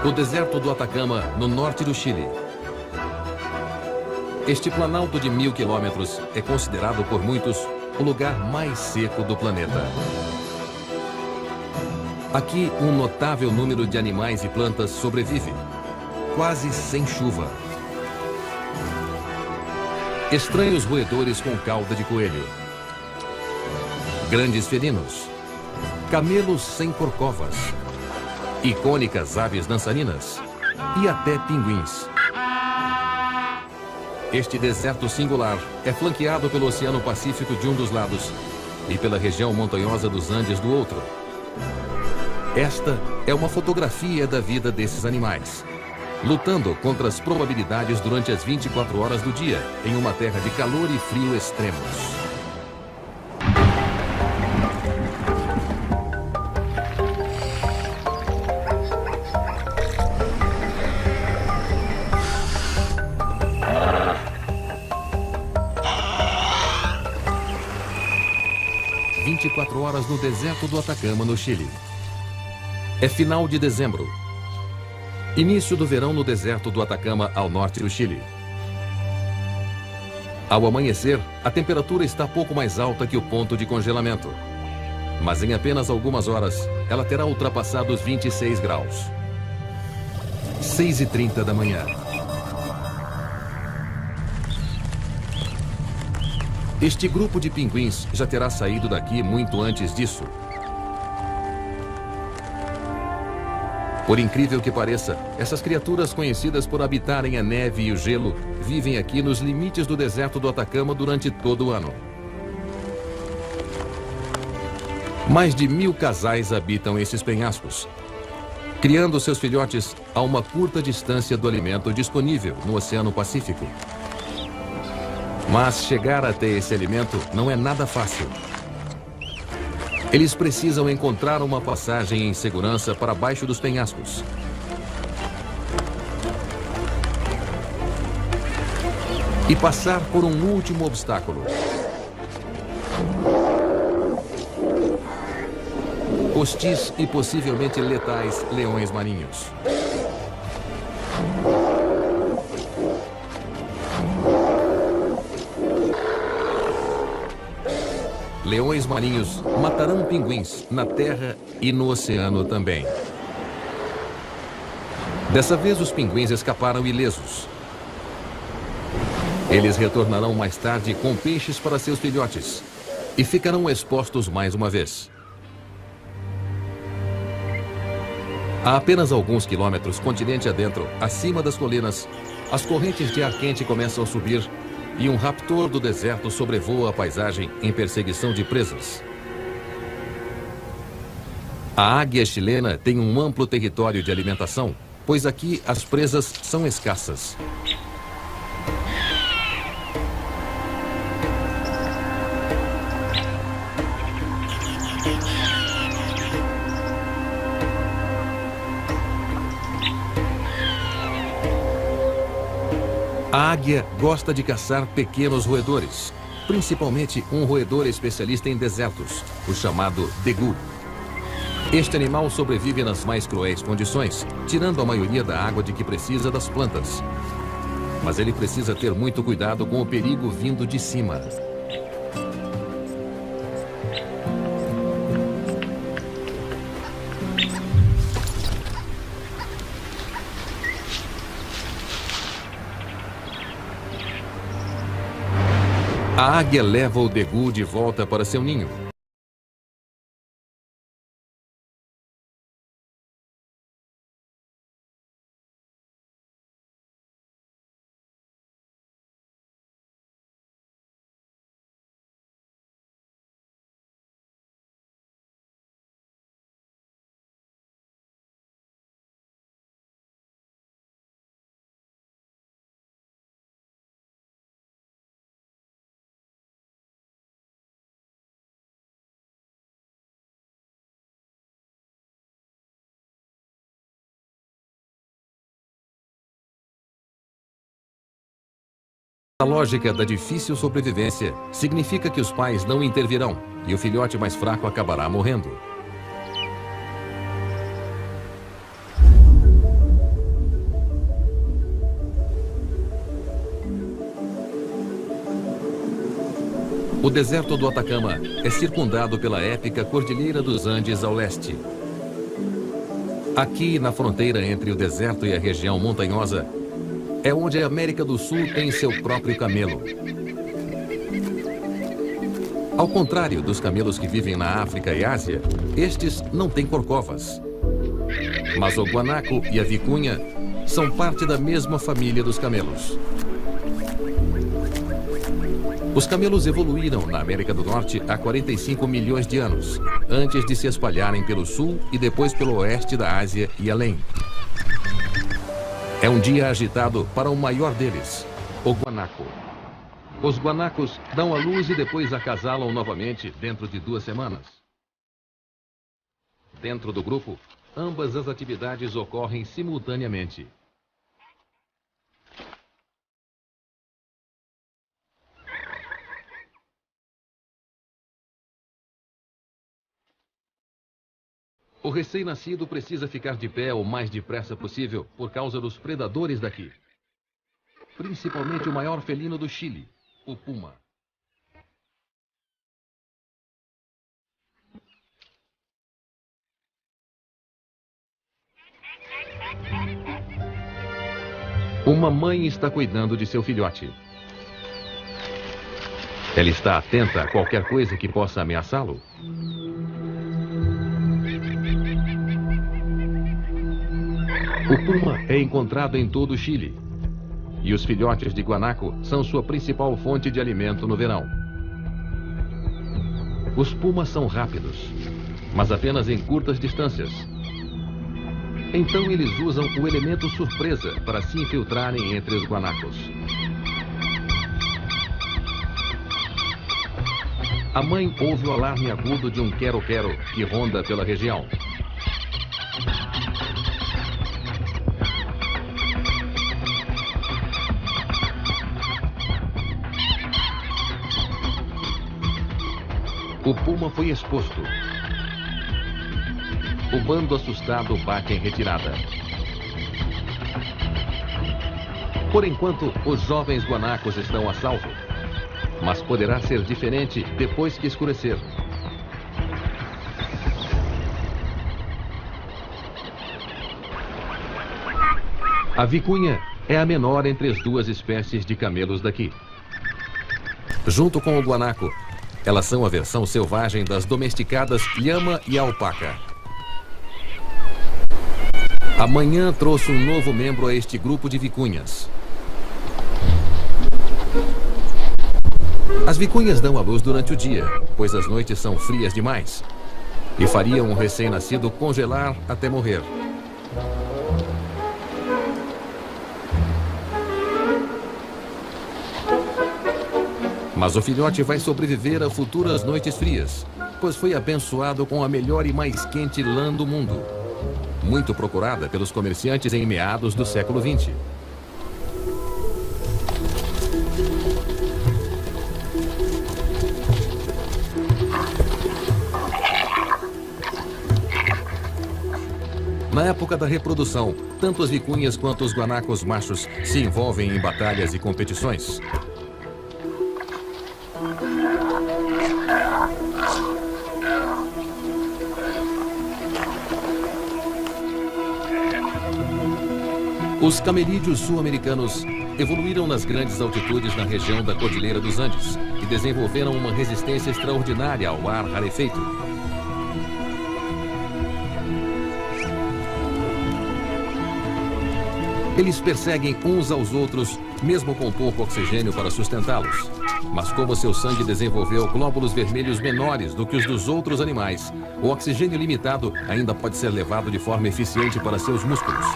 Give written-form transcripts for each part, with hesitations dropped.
o deserto do Atacama, no norte do Chile. Este planalto de 1000 quilômetros é considerado por muitos o lugar mais seco do planeta. Aqui, um notável número de animais e plantas sobrevive, quase sem chuva. Estranhos roedores com cauda de coelho. Grandes felinos. Camelos sem corcovas. Icônicas aves dançarinas. E até pinguins. Este deserto singular é flanqueado pelo Oceano Pacífico de um dos lados e pela região montanhosa dos Andes do outro. Esta é uma fotografia da vida desses animais, lutando contra as probabilidades durante as 24 horas do dia, em uma terra de calor e frio extremos. Horas no deserto do Atacama, no Chile. É final de dezembro. Início do verão no deserto do Atacama, ao norte do Chile. Ao amanhecer, a temperatura está pouco mais alta que o ponto de congelamento. Mas em apenas algumas horas, ela terá ultrapassado os 26 graus. 6h30 da manhã. Este grupo de pinguins já terá saído daqui muito antes disso. Por incrível que pareça, essas criaturas conhecidas por habitarem a neve e o gelo vivem aqui nos limites do deserto do Atacama durante todo o ano. Mais de 1000 casais habitam esses penhascos, criando seus filhotes a uma curta distância do alimento disponível no Oceano Pacífico. Mas chegar até esse alimento não é nada fácil. Eles precisam encontrar uma passagem em segurança para baixo dos penhascos. E passar por um último obstáculo. Hostis e possivelmente letais leões marinhos. Leões marinhos matarão pinguins na terra e no oceano também. Dessa vez os pinguins escaparam ilesos. Eles retornarão mais tarde com peixes para seus filhotes e ficarão expostos mais uma vez. A apenas alguns quilômetros continente adentro, acima das colinas, as correntes de ar quente começam a subir e um raptor do deserto sobrevoa a paisagem em perseguição de presas. A águia chilena tem um amplo território de alimentação, pois aqui as presas são escassas. A águia gosta de caçar pequenos roedores, principalmente um roedor especialista em desertos, o chamado degu. Este animal sobrevive nas mais cruéis condições, tirando a maioria da água de que precisa das plantas. Mas ele precisa ter muito cuidado com o perigo vindo de cima. A águia leva o degu de volta para seu ninho. A lógica da difícil sobrevivência significa que os pais não intervirão e o filhote mais fraco acabará morrendo. deserto do Atacama é circundado pela épica Cordilheira dos Andes ao leste. Aqui, na fronteira entre o deserto e a região montanhosa, é onde a América do Sul tem seu próprio camelo. Ao contrário dos camelos que vivem na África e Ásia, estes não têm corcovas. Mas o guanaco e a vicunha são parte da mesma família dos camelos. Os camelos evoluíram na América do Norte há 45 milhões de anos, antes de se espalharem pelo sul e depois pelo oeste da Ásia e além. É um dia agitado para o maior deles, o guanaco. Os guanacos dão à luz e depois acasalam novamente dentro de 2 semanas. Dentro do grupo, ambas as atividades ocorrem simultaneamente. O recém-nascido precisa ficar de pé o mais depressa possível por causa dos predadores daqui. Principalmente o maior felino do Chile, o puma. Uma mãe está cuidando de seu filhote. Ela está atenta a qualquer coisa que possa ameaçá-lo. O puma é encontrado em todo o Chile. E os filhotes de guanaco são sua principal fonte de alimento no verão. Os pumas são rápidos, mas apenas em curtas distâncias. Então eles usam o elemento surpresa para se infiltrarem entre os guanacos. A mãe ouve o alarme agudo de um quero-quero que ronda pela região. O puma foi exposto. O bando assustado bate em retirada. Por enquanto, os jovens guanacos estão a salvo. Mas poderá ser diferente depois que escurecer. A vicunha é a menor entre as 2 espécies de camelos daqui. Junto com o guanaco, elas são a versão selvagem das domesticadas lhama e alpaca. Amanhã trouxe um novo membro a este grupo de vicunhas. As vicunhas dão à luz durante o dia, pois as noites são frias demais. E fariam um recém-nascido congelar até morrer. Mas o filhote vai sobreviver a futuras noites frias, pois foi abençoado com a melhor e mais quente lã do mundo, muito procurada pelos comerciantes em meados do século XX. Na época da reprodução, tanto as vicunhas quanto os guanacos machos se envolvem em batalhas e competições. Os camelídeos sul-americanos evoluíram nas grandes altitudes na região da Cordilheira dos Andes e desenvolveram uma resistência extraordinária ao ar rarefeito. Eles perseguem uns aos outros, mesmo com pouco oxigênio para sustentá-los. Mas como seu sangue desenvolveu glóbulos vermelhos menores do que os dos outros animais, o oxigênio limitado ainda pode ser levado de forma eficiente para seus músculos.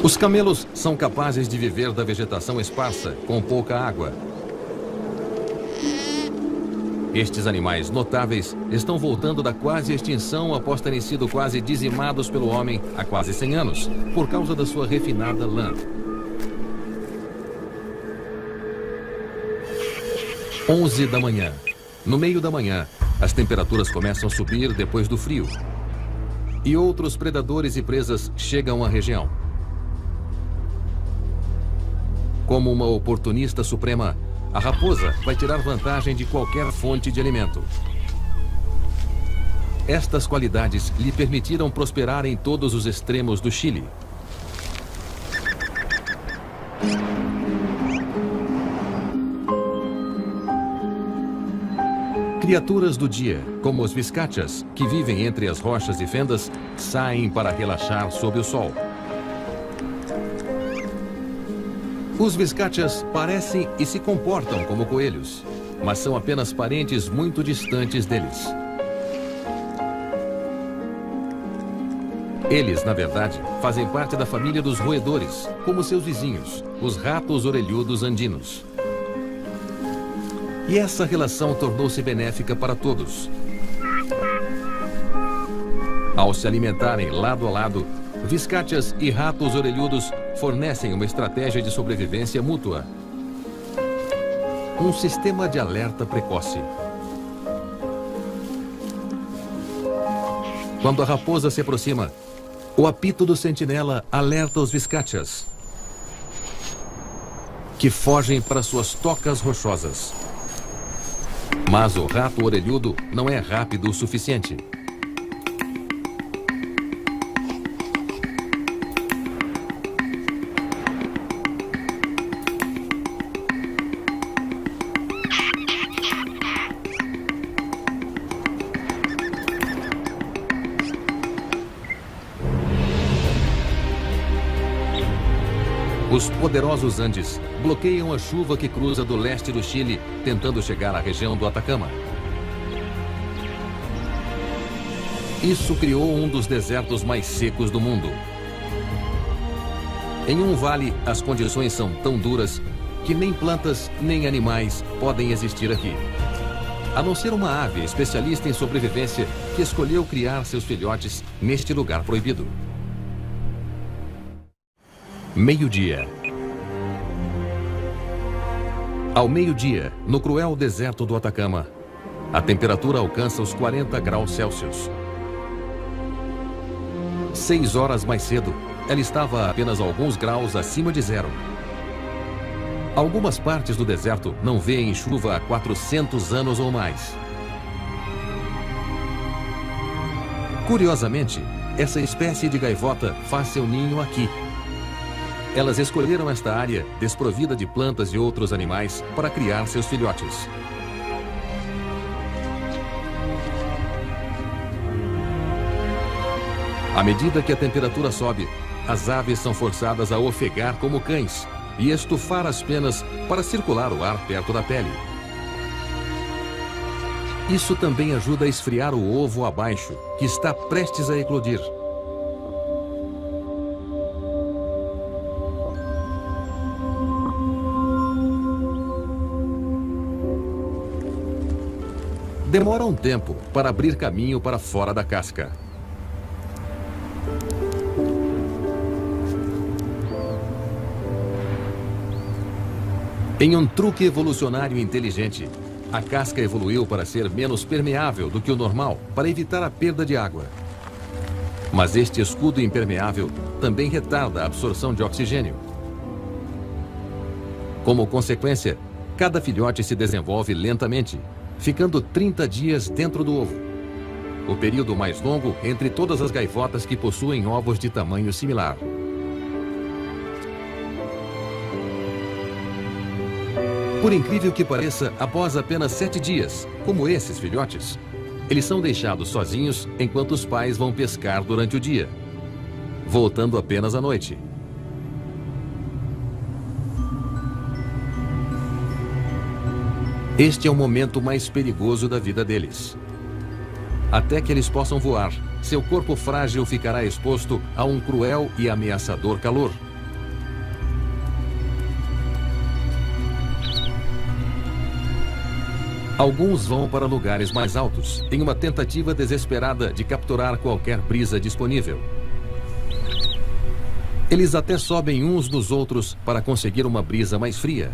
Os camelos são capazes de viver da vegetação esparsa, com pouca água. Estes animais notáveis estão voltando da quase extinção após terem sido quase dizimados pelo homem há quase 100 anos, por causa da sua refinada lã. 11 da manhã. No meio da manhã, as temperaturas começam a subir depois do frio. E outros predadores e presas chegam à região. Como uma oportunista suprema, a raposa vai tirar vantagem de qualquer fonte de alimento. Estas qualidades lhe permitiram prosperar em todos os extremos do Chile. Criaturas do dia, como os viscachas, que vivem entre as rochas e fendas, saem para relaxar sob o sol. Os viscachas parecem e se comportam como coelhos, mas são apenas parentes muito distantes deles. Eles, na verdade, fazem parte da família dos roedores, como seus vizinhos, os ratos orelhudos andinos. E essa relação tornou-se benéfica para todos. Ao se alimentarem lado a lado, viscachas e ratos orelhudos fornecem uma estratégia de sobrevivência mútua. Um sistema de alerta precoce. Quando a raposa se aproxima, o apito do sentinela alerta os viscachas, que fogem para suas tocas rochosas. Mas o rato orelhudo não é rápido o suficiente. Os poderosos Andes bloqueiam a chuva que cruza do leste do Chile, tentando chegar à região do Atacama. Isso criou um dos desertos mais secos do mundo. Em um vale, as condições são tão duras que nem plantas nem animais podem existir aqui. A não ser uma ave especialista em sobrevivência que escolheu criar seus filhotes neste lugar proibido. Meio-dia. Ao meio-dia, no cruel deserto do Atacama, a temperatura alcança os 40 graus Celsius. 6 horas mais cedo, ela estava a apenas alguns graus acima de zero. Algumas partes do deserto não veem chuva há 400 anos ou mais. Curiosamente, essa espécie de gaivota faz seu ninho aqui. Elas escolheram esta área, desprovida de plantas e outros animais, para criar seus filhotes. À medida que a temperatura sobe, as aves são forçadas a ofegar como cães e estufar as penas para circular o ar perto da pele. Isso também ajuda a esfriar o ovo abaixo, que está prestes a eclodir. Demora um tempo para abrir caminho para fora da casca. Em um truque evolucionário inteligente, a casca evoluiu para ser menos permeável do que o normal, para evitar a perda de água. Mas este escudo impermeável também retarda a absorção de oxigênio. Como consequência, cada filhote se desenvolve lentamente, ficando 30 dias dentro do ovo. O período mais longo entre todas as gaivotas que possuem ovos de tamanho similar. Por incrível que pareça, após apenas 7 dias, como esses filhotes, eles são deixados sozinhos enquanto os pais vão pescar durante o dia, voltando apenas à noite. Este é o momento mais perigoso da vida deles. Até que eles possam voar, seu corpo frágil ficará exposto a um cruel e ameaçador calor. Alguns vão para lugares mais altos, em uma tentativa desesperada de capturar qualquer brisa disponível. Eles até sobem uns nos outros para conseguir uma brisa mais fria.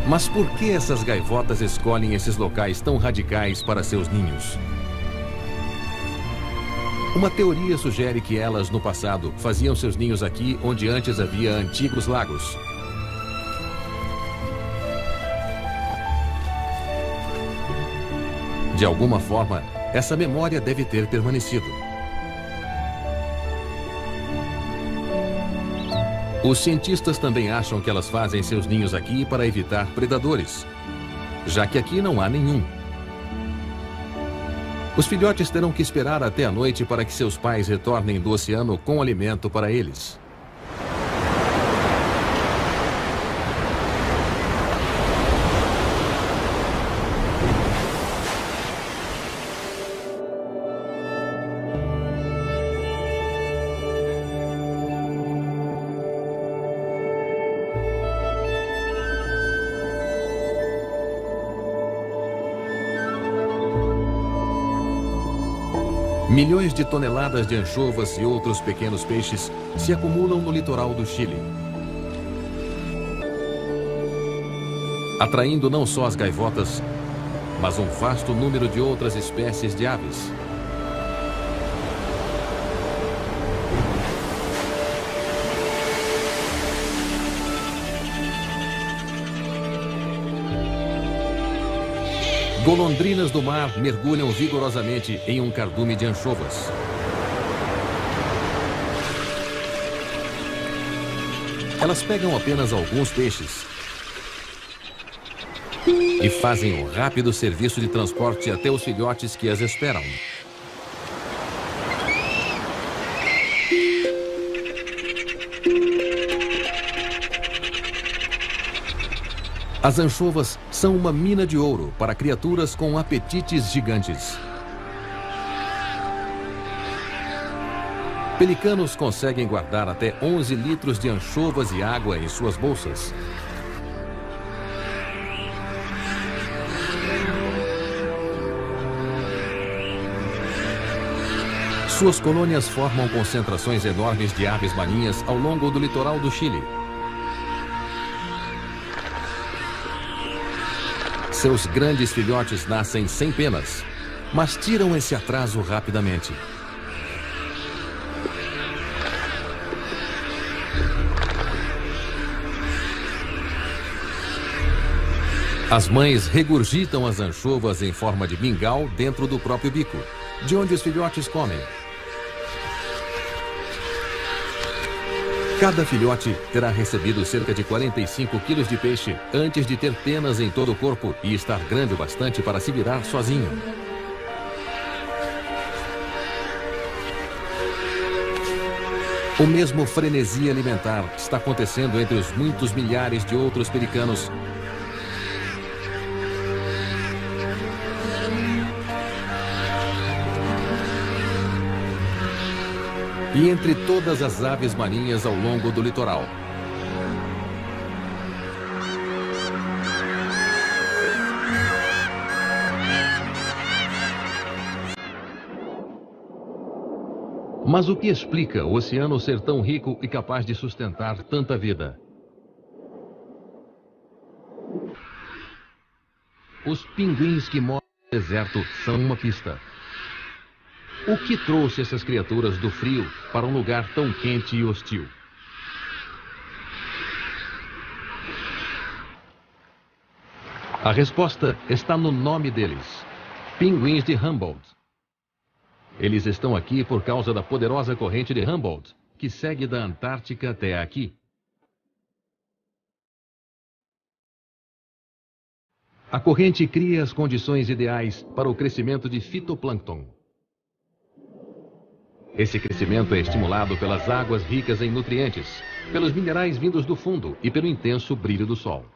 Mas por que essas gaivotas escolhem esses locais tão radicais para seus ninhos? Uma teoria sugere que elas, no passado, faziam seus ninhos aqui onde antes havia antigos lagos. De alguma forma, essa memória deve ter permanecido. Os cientistas também acham que elas fazem seus ninhos aqui para evitar predadores, já que aqui não há nenhum. Os filhotes terão que esperar até a noite para que seus pais retornem do oceano com alimento para eles. Milhões de toneladas de anchovas e outros pequenos peixes se acumulam no litoral do Chile, atraindo não só as gaivotas, mas um vasto número de outras espécies de aves. Golondrinas do mar mergulham vigorosamente em um cardume de anchovas. Elas pegam apenas alguns peixes e fazem um rápido serviço de transporte até os filhotes que as esperam. As anchovas são uma mina de ouro para criaturas com apetites gigantes. Pelicanos conseguem guardar até 11 litros de anchovas e água em suas bolsas. Suas colônias formam concentrações enormes de aves marinhas ao longo do litoral do Chile. Seus grandes filhotes nascem sem penas, mas tiram esse atraso rapidamente. As mães regurgitam as anchovas em forma de mingau dentro do próprio bico, de onde os filhotes comem. Cada filhote terá recebido cerca de 45 quilos de peixe antes de ter penas em todo o corpo e estar grande o bastante para se virar sozinho. O mesmo frenesi alimentar está acontecendo entre os muitos milhares de outros pelicanos. E entre todas as aves marinhas ao longo do litoral. Mas o que explica o oceano ser tão rico e capaz de sustentar tanta vida? Os pinguins que moram no deserto são uma pista. O que trouxe essas criaturas do frio para um lugar tão quente e hostil? A resposta está no nome deles: pinguins de Humboldt. Eles estão aqui por causa da poderosa corrente de Humboldt, que segue da Antártica até aqui. A corrente cria as condições ideais para o crescimento de fitoplâncton. Esse crescimento é estimulado pelas águas ricas em nutrientes, pelos minerais vindos do fundo e pelo intenso brilho do sol.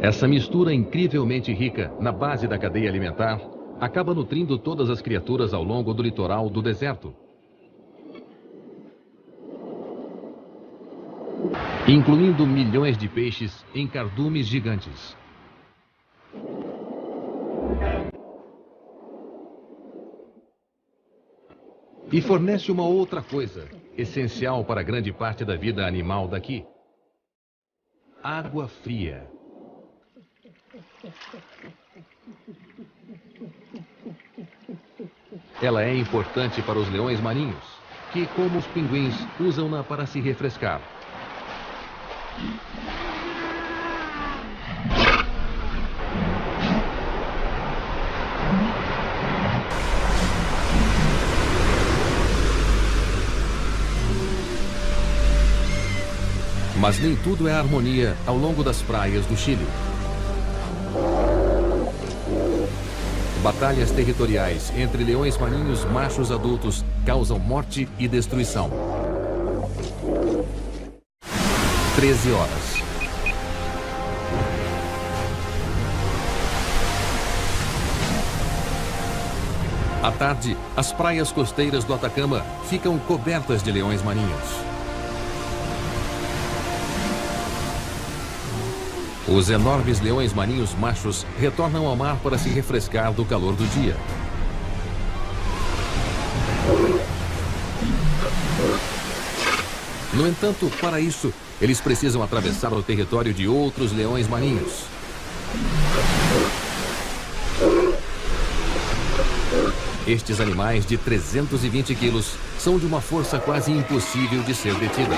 Essa mistura incrivelmente rica na base da cadeia alimentar acaba nutrindo todas as criaturas ao longo do litoral do deserto, incluindo milhões de peixes em cardumes gigantes. E fornece uma outra coisa, essencial para grande parte da vida animal daqui: água fria. Ela é importante para os leões marinhos, que, como os pinguins, usam-na para se refrescar. Mas nem tudo é harmonia ao longo das praias do Chile. Batalhas territoriais entre leões marinhos machos adultos causam morte e destruição. 13 horas. À tarde, as praias costeiras do Atacama ficam cobertas de leões marinhos. Os enormes leões marinhos machos retornam ao mar para se refrescar do calor do dia. No entanto, para isso, eles precisam atravessar o território de outros leões marinhos. Estes animais de 320 quilos são de uma força quase impossível de ser detida.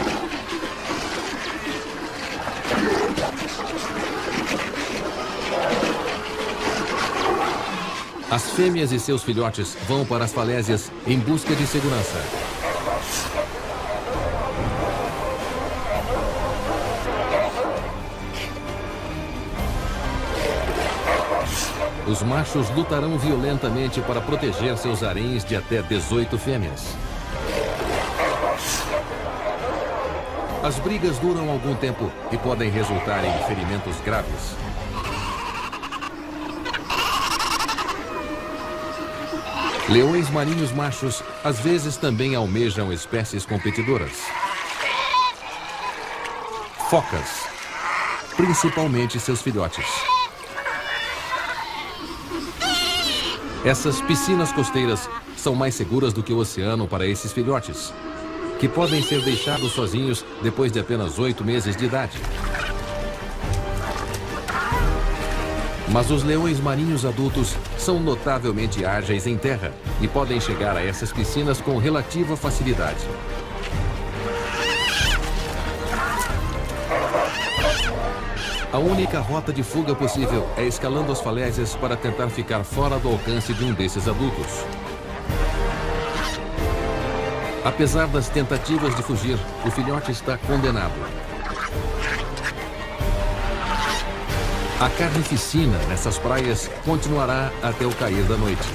As fêmeas e seus filhotes vão para as falésias em busca de segurança. Os machos lutarão violentamente para proteger seus haréns de até 18 fêmeas. As brigas duram algum tempo e podem resultar em ferimentos graves. Leões marinhos machos às vezes também almejam espécies competidoras. Focas, principalmente seus filhotes. Essas piscinas costeiras são mais seguras do que o oceano para esses filhotes, que podem ser deixados sozinhos depois de apenas 8 meses de idade. Mas os leões marinhos adultos são notavelmente ágeis em terra e podem chegar a essas piscinas com relativa facilidade. A única rota de fuga possível é escalando as falésias para tentar ficar fora do alcance de um desses adultos. Apesar das tentativas de fugir, o filhote está condenado. A carnificina nessas praias continuará até o cair da noite.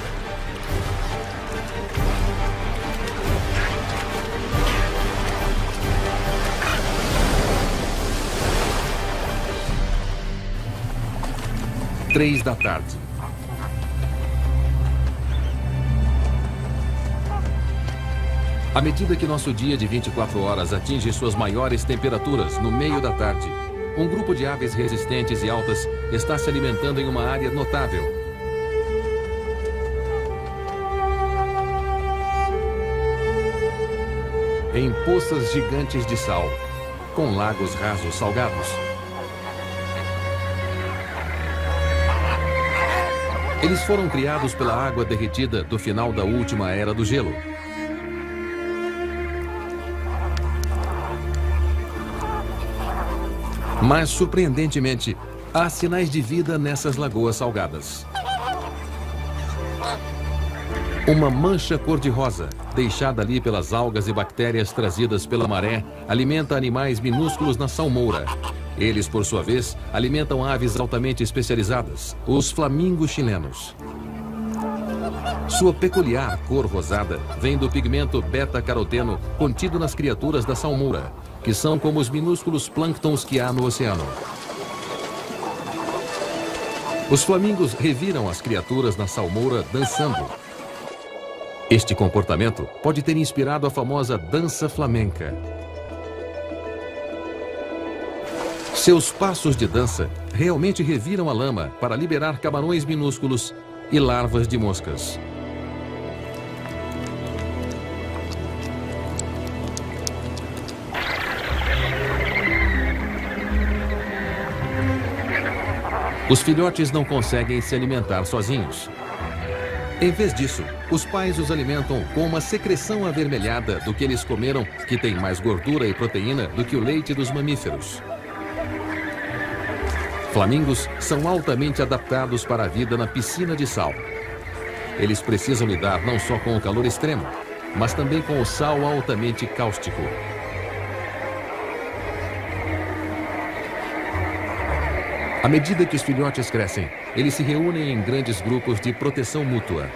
Três da tarde. À medida que nosso dia de 24 horas atinge suas maiores temperaturas no meio da tarde, um grupo de aves resistentes e altas está se alimentando em uma área notável. Em poças gigantes de sal, com lagos rasos salgados. Eles foram criados pela água derretida do final da última era do gelo. Mas, surpreendentemente, há sinais de vida nessas lagoas salgadas. Uma mancha cor-de-rosa, deixada ali pelas algas e bactérias trazidas pela maré, alimenta animais minúsculos na salmoura. Eles, por sua vez, alimentam aves altamente especializadas, os flamingos chilenos. Sua peculiar cor rosada vem do pigmento beta-caroteno contido nas criaturas da salmoura, que são como os minúsculos plânctons que há no oceano. Os flamingos reviram as criaturas na salmoura dançando. Este comportamento pode ter inspirado a famosa dança flamenca. Seus passos de dança realmente reviram a lama para liberar camarões minúsculos e larvas de moscas. Os filhotes não conseguem se alimentar sozinhos. Em vez disso, os pais os alimentam com uma secreção avermelhada do que eles comeram, que tem mais gordura e proteína do que o leite dos mamíferos. Flamingos são altamente adaptados para a vida na piscina de sal. Eles precisam lidar não só com o calor extremo, mas também com o sal altamente cáustico. À medida que os filhotes crescem, eles se reúnem em grandes grupos de proteção mútua.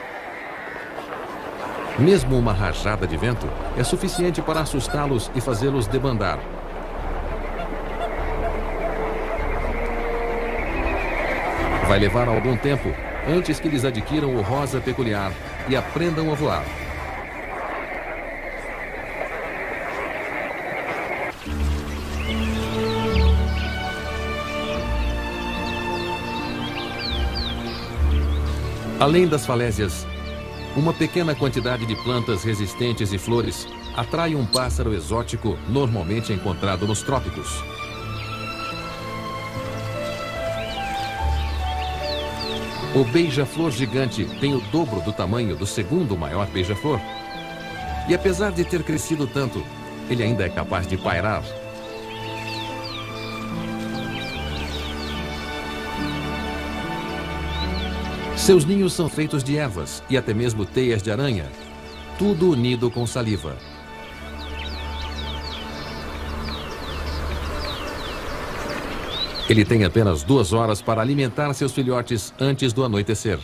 Mesmo uma rajada de vento é suficiente para assustá-los e fazê-los debandar. Vai levar algum tempo antes que eles adquiram o rosa peculiar e aprendam a voar. Além das falésias, uma pequena quantidade de plantas resistentes e flores atrai um pássaro exótico normalmente encontrado nos trópicos. O beija-flor gigante tem o dobro do tamanho do segundo maior beija-flor. E apesar de ter crescido tanto, ele ainda é capaz de pairar. Seus ninhos são feitos de ervas e até mesmo teias de aranha, tudo unido com saliva. Ele tem apenas 2 horas para alimentar seus filhotes antes do anoitecer.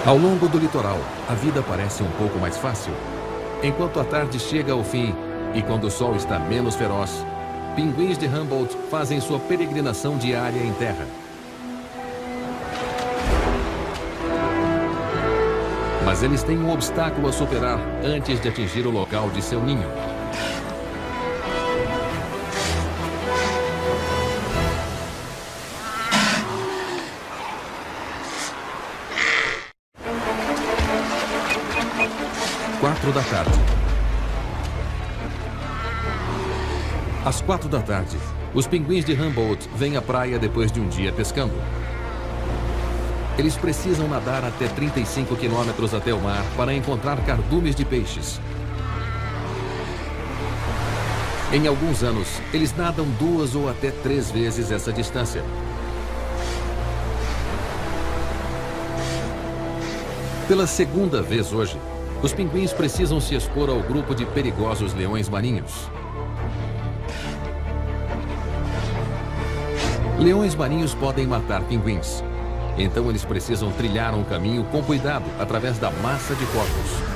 Ao longo do litoral, a vida parece um pouco mais fácil. Enquanto a tarde chega ao fim e quando o sol está menos feroz, pinguins de Humboldt fazem sua peregrinação diária em terra. Mas eles têm um obstáculo a superar antes de atingir o local de seu ninho. Da tarde. Às 4 da tarde, os pinguins de Humboldt vêm à praia depois de um dia pescando. Eles precisam nadar até 35 quilômetros até o mar para encontrar cardumes de peixes. Em alguns anos, eles nadam 2 ou até 3 vezes essa distância. Pela segunda vez hoje, os pinguins precisam se expor ao grupo de perigosos leões marinhos. Leões marinhos podem matar pinguins. Então eles precisam trilhar um caminho com cuidado através da massa de corpos.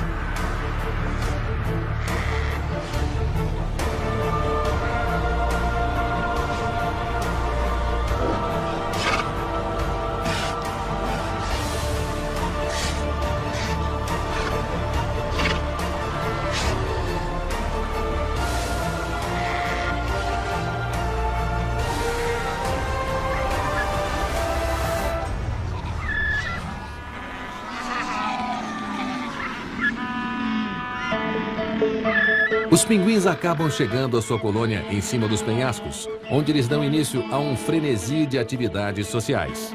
Os pinguins acabam chegando à sua colônia em cima dos penhascos, onde eles dão início a um frenesi de atividades sociais.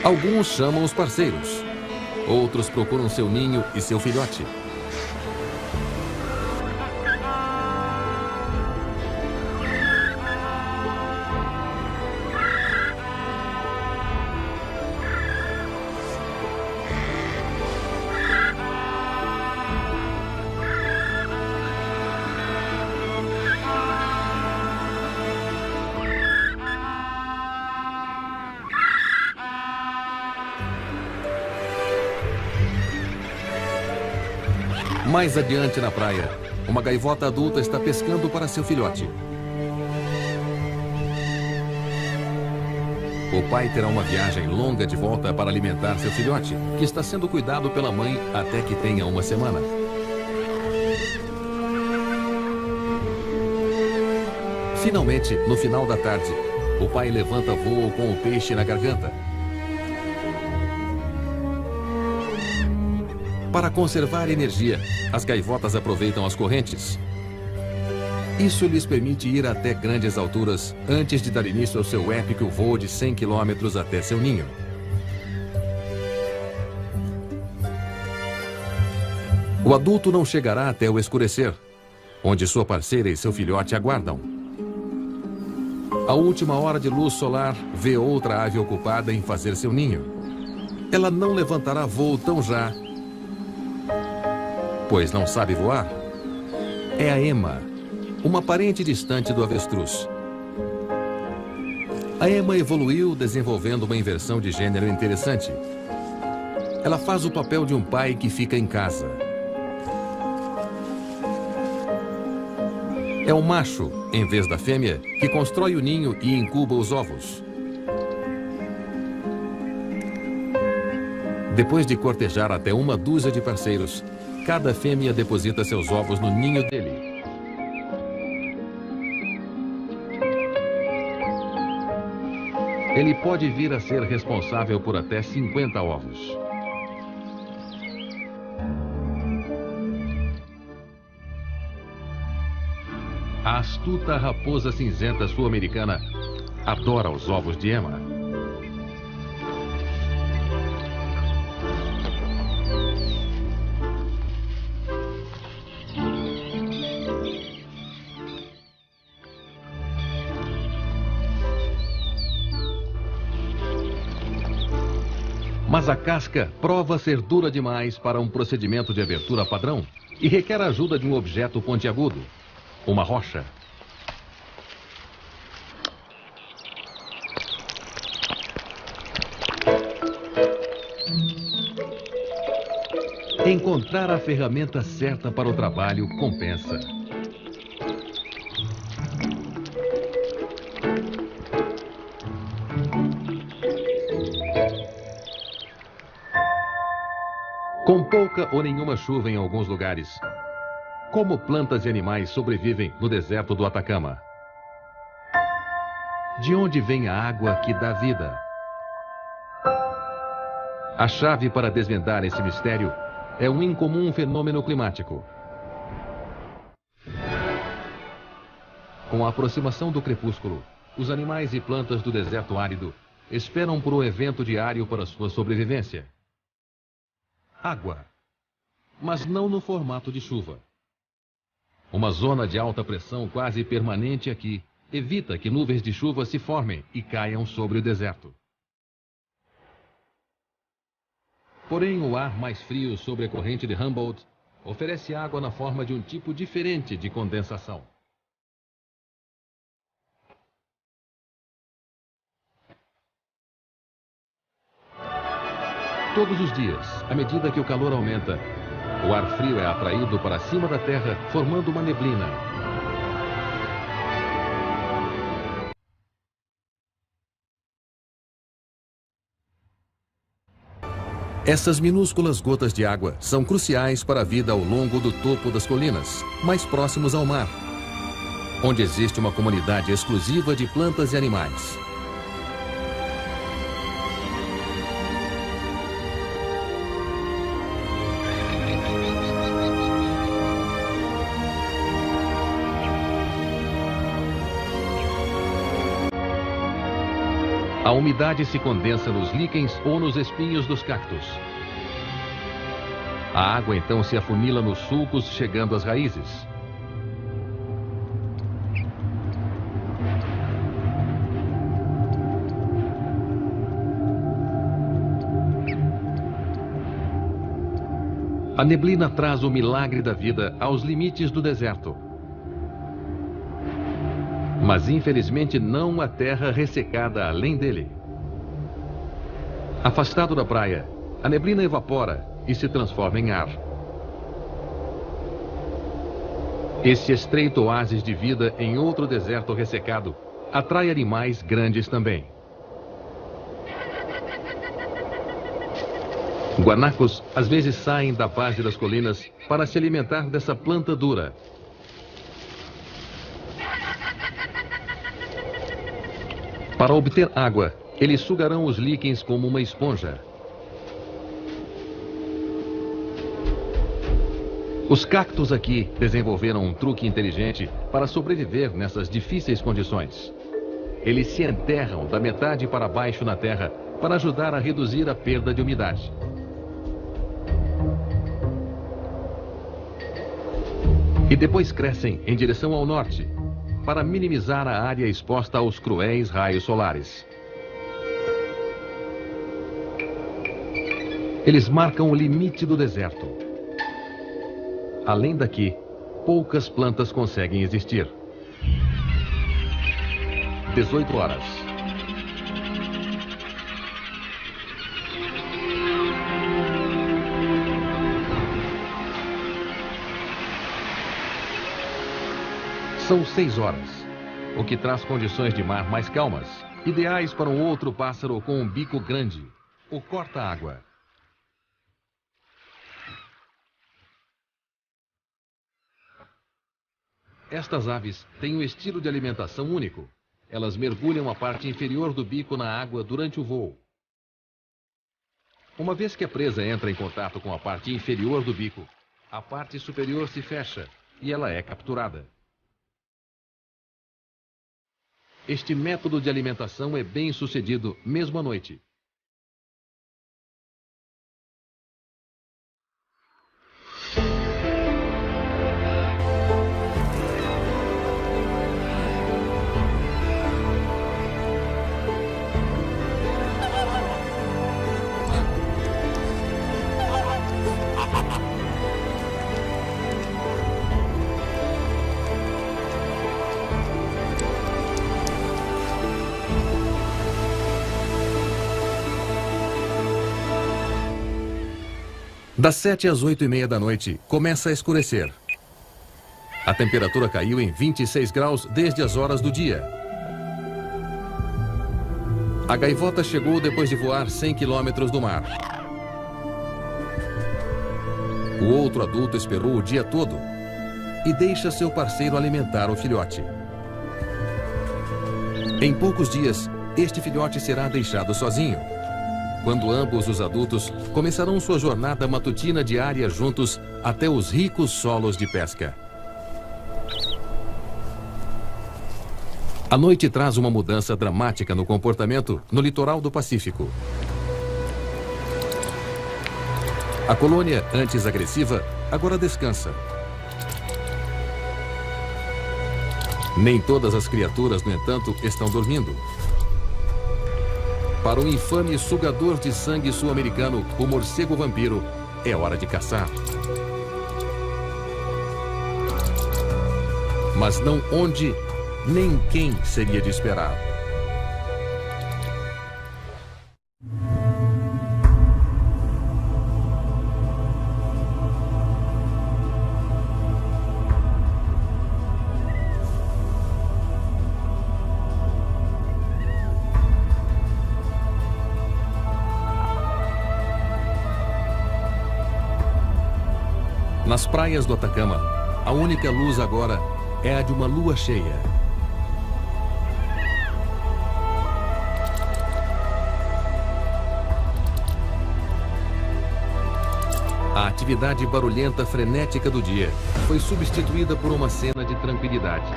Alguns chamam os parceiros, outros procuram seu ninho e seu filhote. Mais adiante na praia, uma gaivota adulta está pescando para seu filhote. O pai terá uma viagem longa de volta para alimentar seu filhote, que está sendo cuidado pela mãe até que tenha uma semana. Finalmente, no final da tarde, o pai levanta voo com o peixe na garganta. Para conservar energia, as gaivotas aproveitam as correntes. Isso lhes permite ir até grandes alturas antes de dar início ao seu épico voo de 100 km até seu ninho. O adulto não chegará até o escurecer, onde sua parceira e seu filhote aguardam. A última hora de luz solar vê outra ave ocupada em fazer seu ninho. Ela não levantará voo tão já, pois não sabe voar. É a ema, uma parente distante do avestruz. A ema evoluiu desenvolvendo uma inversão de gênero interessante. Ela faz o papel de um pai que fica em casa. É o macho, em vez da fêmea, que constrói o ninho e incuba os ovos. Depois de cortejar até uma dúzia de parceiros, cada fêmea deposita seus ovos no ninho dele. Ele pode vir a ser responsável por até 50 ovos. A astuta raposa cinzenta sul-americana adora os ovos de ema. Mas a casca prova ser dura demais para um procedimento de abertura padrão e requer a ajuda de um objeto pontiagudo, uma rocha. Encontrar a ferramenta certa para o trabalho compensa. Com pouca ou nenhuma chuva em alguns lugares, como plantas e animais sobrevivem no deserto do Atacama? De onde vem a água que dá vida? A chave para desvendar esse mistério é um incomum fenômeno climático. Com a aproximação do crepúsculo, os animais e plantas do deserto árido esperam por um evento diário para sua sobrevivência. Água, mas não no formato de chuva. Uma zona de alta pressão quase permanente aqui evita que nuvens de chuva se formem e caiam sobre o deserto. Porém, o ar mais frio sobre a corrente de Humboldt oferece água na forma de um tipo diferente de condensação. Todos os dias, à medida que o calor aumenta, o ar frio é atraído para cima da Terra, formando uma neblina. Essas minúsculas gotas de água são cruciais para a vida ao longo do topo das colinas, mais próximos ao mar, onde existe uma comunidade exclusiva de plantas e animais. A umidade se condensa nos líquens ou nos espinhos dos cactos. A água então se afunila nos sulcos, chegando às raízes. A neblina traz o milagre da vida aos limites do deserto. Mas infelizmente não a terra ressecada além dele. Afastado da praia, a neblina evapora e se transforma em ar. Este estreito oásis de vida em outro deserto ressecado atrai animais grandes também. Guanacos às vezes saem da base das colinas para se alimentar dessa planta dura. Para obter água, eles sugarão os líquens como uma esponja. Os cactos aqui desenvolveram um truque inteligente para sobreviver nessas difíceis condições. Eles se enterram da metade para baixo na terra para ajudar a reduzir a perda de umidade. E depois crescem em direção ao norte, para minimizar a área exposta aos cruéis raios solares. Eles marcam o limite do deserto. Além daqui, poucas plantas conseguem existir. 18 horas. São 6 horas, o que traz condições de mar mais calmas, ideais para um outro pássaro com um bico grande, o corta-água. Estas aves têm um estilo de alimentação único. Elas mergulham a parte inferior do bico na água durante o voo. Uma vez que a presa entra em contato com a parte inferior do bico, a parte superior se fecha e ela é capturada. Este método de alimentação é bem sucedido mesmo à noite. Das 7 às 8h30 da noite, começa a escurecer. A temperatura caiu em 26 graus desde as horas do dia. A gaivota chegou depois de voar 100 quilômetros do mar. O outro adulto esperou o dia todo e deixa seu parceiro alimentar o filhote. Em poucos dias, este filhote será deixado sozinho, quando ambos os adultos começarão sua jornada matutina diária juntos até os ricos solos de pesca. A noite traz uma mudança dramática no comportamento no litoral do Pacífico. A colônia, antes agressiva, agora descansa. Nem todas as criaturas, no entanto, estão dormindo. Para o infame sugador de sangue sul-americano, o morcego vampiro, é hora de caçar. Mas não onde, nem quem seria de esperar. Nas praias do Atacama, a única luz agora é a de uma lua cheia. A atividade barulhenta frenética do dia foi substituída por uma cena de tranquilidade.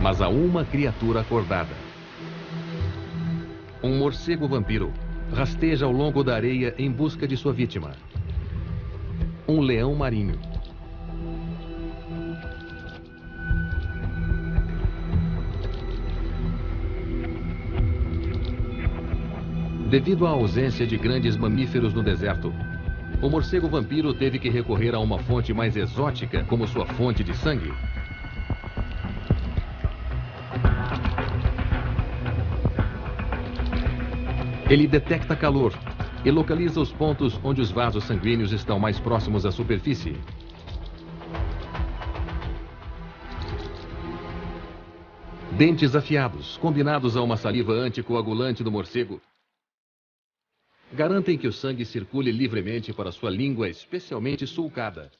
Mas há uma criatura acordada. Um morcego vampiro rasteja ao longo da areia em busca de sua vítima. Um leão marinho. Devido à ausência de grandes mamíferos no deserto, o morcego vampiro teve que recorrer a uma fonte mais exótica como sua fonte de sangue. Ele detecta calor e localiza os pontos onde os vasos sanguíneos estão mais próximos à superfície. Dentes afiados, combinados a uma saliva anticoagulante do morcego, garantem que o sangue circule livremente para sua língua especialmente sulcada.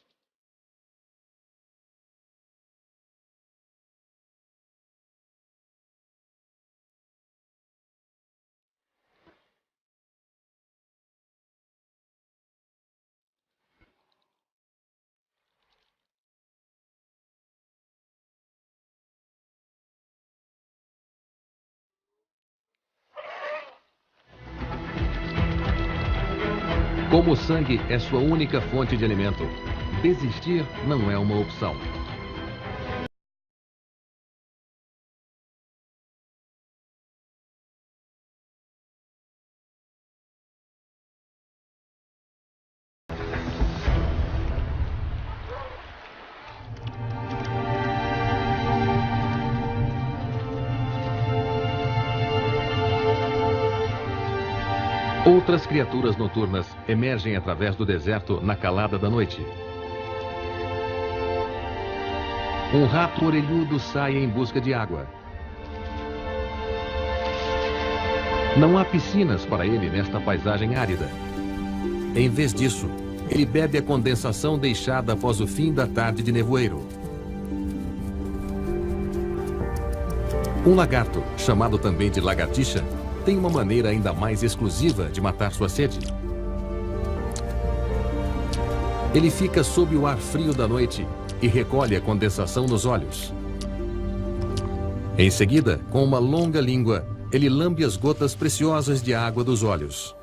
Como o sangue é sua única fonte de alimento, desistir não é uma opção. Outras criaturas noturnas emergem através do deserto na calada da noite. Um rato orelhudo sai em busca de água. Não há piscinas para ele nesta paisagem árida. Em vez disso, ele bebe a condensação deixada após o fim da tarde de nevoeiro. Um lagarto, chamado também de lagartixa, tem uma maneira ainda mais exclusiva de matar sua sede. Ele fica sob o ar frio da noite e recolhe a condensação nos olhos. Em seguida, com uma longa língua, ele lambe as gotas preciosas de água dos olhos.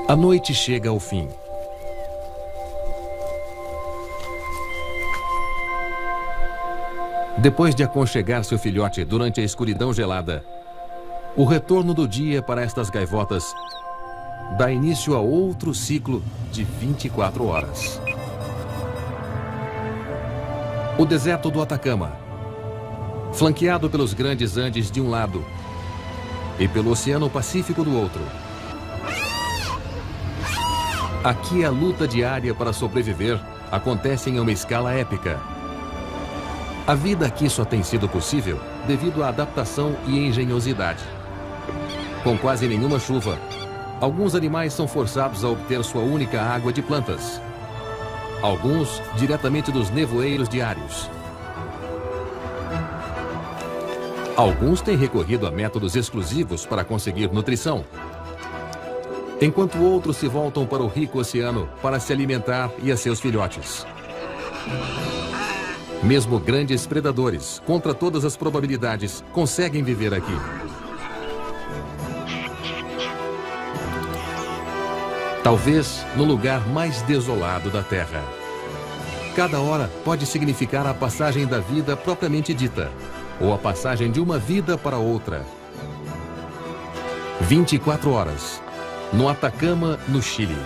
A noite chega ao fim. Depois de aconchegar seu filhote durante a escuridão gelada, o retorno do dia para estas gaivotas dá início a outro ciclo de 24 horas. O deserto do Atacama, flanqueado pelos grandes Andes de um lado e pelo Oceano Pacífico do outro. Aqui a luta diária para sobreviver acontece em uma escala épica. A vida aqui só tem sido possível devido à adaptação e engenhosidade. Com quase nenhuma chuva, alguns animais são forçados a obter sua única água de plantas. Alguns diretamente dos nevoeiros diários. Alguns têm recorrido a métodos exclusivos para conseguir nutrição, enquanto outros se voltam para o rico oceano para se alimentar e a seus filhotes. Mesmo grandes predadores, contra todas as probabilidades, conseguem viver aqui. Talvez no lugar mais desolado da Terra. Cada hora pode significar a passagem da vida propriamente dita, ou a passagem de uma vida para outra. 24 horas. No Atacama, no Chile.